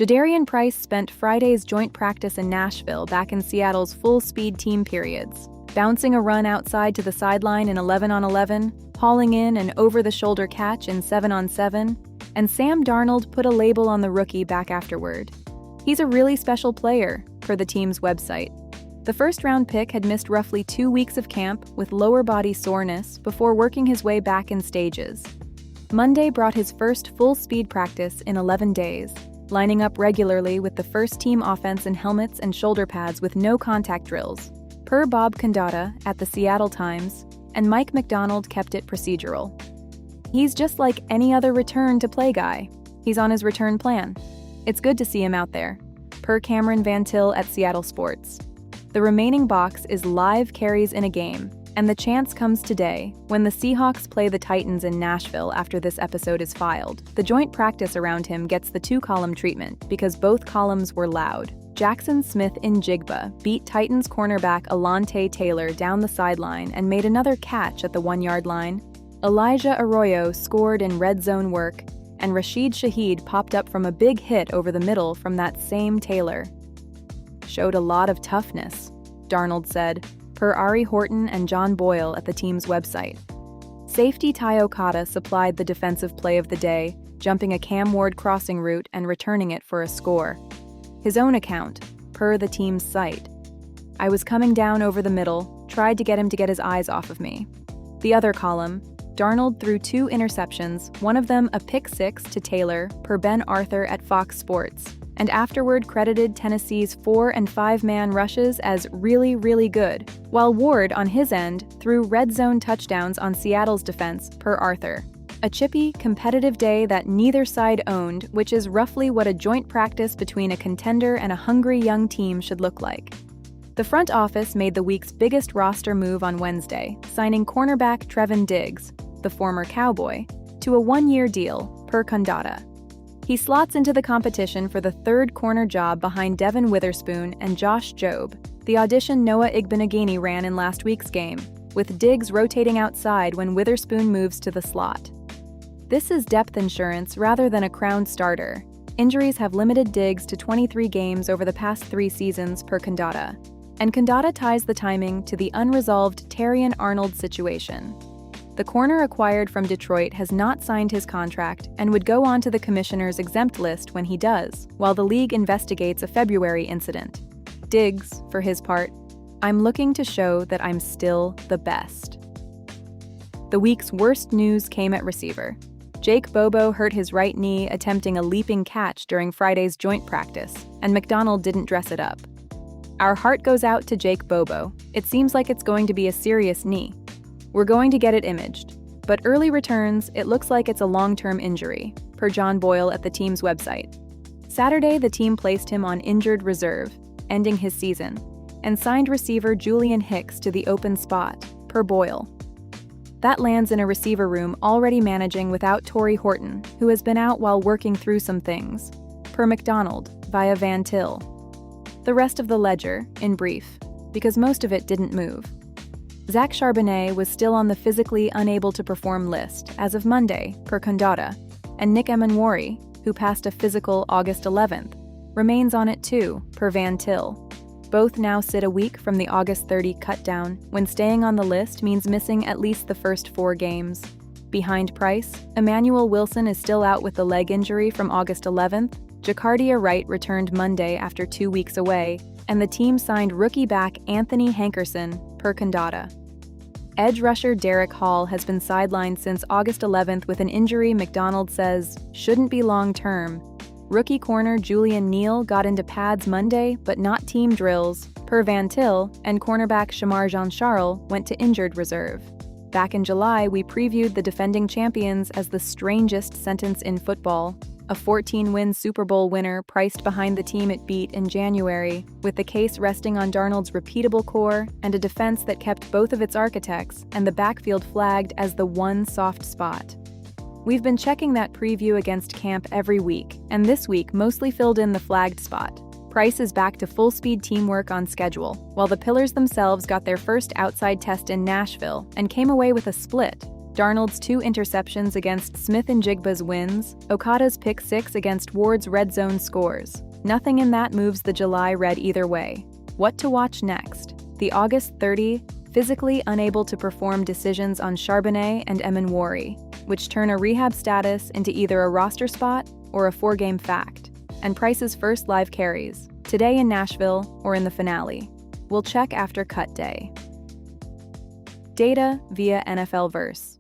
Jadarian Price spent Friday's joint practice in Nashville back in Seattle's full-speed team periods, bouncing a run outside to the sideline in 11-on-11, hauling in an over-the-shoulder catch in 7-on-7, and Sam Darnold put a label on the rookie back afterward. He's a really special player, per the team's website. The first-round pick had missed roughly 2 weeks of camp with lower body soreness before working his way back in stages. Monday brought his first full-speed practice in 11 days, lining up regularly with the first-team offense in helmets and shoulder pads with no contact drills, per Bob Condotta at the Seattle Times, and Mike McDonald kept it procedural. He's just like any other return-to-play guy. He's on his return plan. It's good to see him out there, per Cameron Van Til at Seattle Sports. The remaining box is live carries in a game, and the chance comes today when the Seahawks play the Titans in Nashville after this episode is filed. The joint practice around him gets the two-column treatment because both columns were loud. Jackson Smith-Njigba beat Titans cornerback Alontae Taylor down the sideline and made another catch at the 1-yard line. Elijah Arroyo scored in red zone work, and Rashid Shaheed popped up from a big hit over the middle from that same Taylor. Showed a lot of toughness, Darnold said, per Ari Horton and John Boyle at the team's website. Safety Ty Okada supplied the defensive play of the day, jumping a Cam Ward crossing route and returning it for a score. His own account, per the team's site. I was coming down over the middle, tried to get him to get his eyes off of me. The other column, Darnold threw 2 interceptions, one of them a pick-6 to Taylor, per Ben Arthur at Fox Sports, and afterward credited Tennessee's 4- and 5-man rushes as really, really good, while Ward, on his end, threw red zone touchdowns on Seattle's defense, per Arthur. A chippy, competitive day that neither side owned, which is roughly what a joint practice between a contender and a hungry young team should look like. The front office made the week's biggest roster move on Wednesday, signing cornerback Trevon Diggs, the former Cowboy, to a 1-year deal, per Condotta. He slots into the competition for the third corner job behind Devin Witherspoon and Josh Jobe, the audition Noah Igbenogany ran in last week's game, with Diggs rotating outside when Witherspoon moves to the slot. This is depth insurance rather than a crowned starter. Injuries have limited Diggs to 23 games over the past 3 seasons, per Condotta, and Condotta ties the timing to the unresolved Terrion Arnold situation. The corner acquired from Detroit has not signed his contract and would go on to the commissioner's exempt list when he does, while the league investigates a February incident. Diggs, for his part, I'm looking to show that I'm still the best. The week's worst news came at receiver. Jake Bobo hurt his right knee attempting a leaping catch during Friday's joint practice, and McDonald didn't dress it up. Our heart goes out to Jake Bobo. It seems like it's going to be a serious knee. We're going to get it imaged, but early returns, it looks like it's a long-term injury, per John Boyle at the team's website. Saturday, the team placed him on injured reserve, ending his season, and signed receiver Julian Hicks to the open spot, per Boyle. That lands in a receiver room already managing without Torrey Horton, who has been out while working through some things, per McDonald, via Van Til. The rest of the ledger, in brief, because most of it didn't move. Zach Charbonnet was still on the physically unable to perform list as of Monday, per Condotta, and Nick Emanwari, who passed a physical August 11th, remains on it too, per Van Til. Both now sit a week from the August 30 cut-down, when staying on the list means missing at least the first 4 games. Behind Price, Emmanuel Wilson is still out with the leg injury from August 11th, Jacardia Wright returned Monday after 2 weeks away, and the team signed rookie back Anthony Hankerson, per Condotta. Edge rusher Derek Hall has been sidelined since August 11th with an injury McDonald says shouldn't be long-term. Rookie corner Julian Neal got into pads Monday, but not team drills, per Van Til, and cornerback Shamar Jean-Charles went to injured reserve. Back in July, we previewed the defending champions as the strangest sentence in football, a 14-win Super Bowl winner priced behind the team it beat in January, with the case resting on Darnold's repeatable core and a defense that kept both of its architects and the backfield flagged as the one soft spot. We've been checking that preview against camp every week, and this week mostly filled in the flagged spot. Price is back to full-speed teamwork on schedule, while the Pillars themselves got their first outside test in Nashville and came away with a split. Darnold's 2 interceptions against Smith and Jigba's wins, Okada's pick 6 against Ward's red zone scores. Nothing in that moves the July red either way. What to watch next? The August 30, physically unable to perform decisions on Charbonnet and Emanwari, which turn a rehab status into either a roster spot or a 4-game fact. And Price's first live carries, today in Nashville or in the finale. We'll check after cut day. Data via NFL Verse.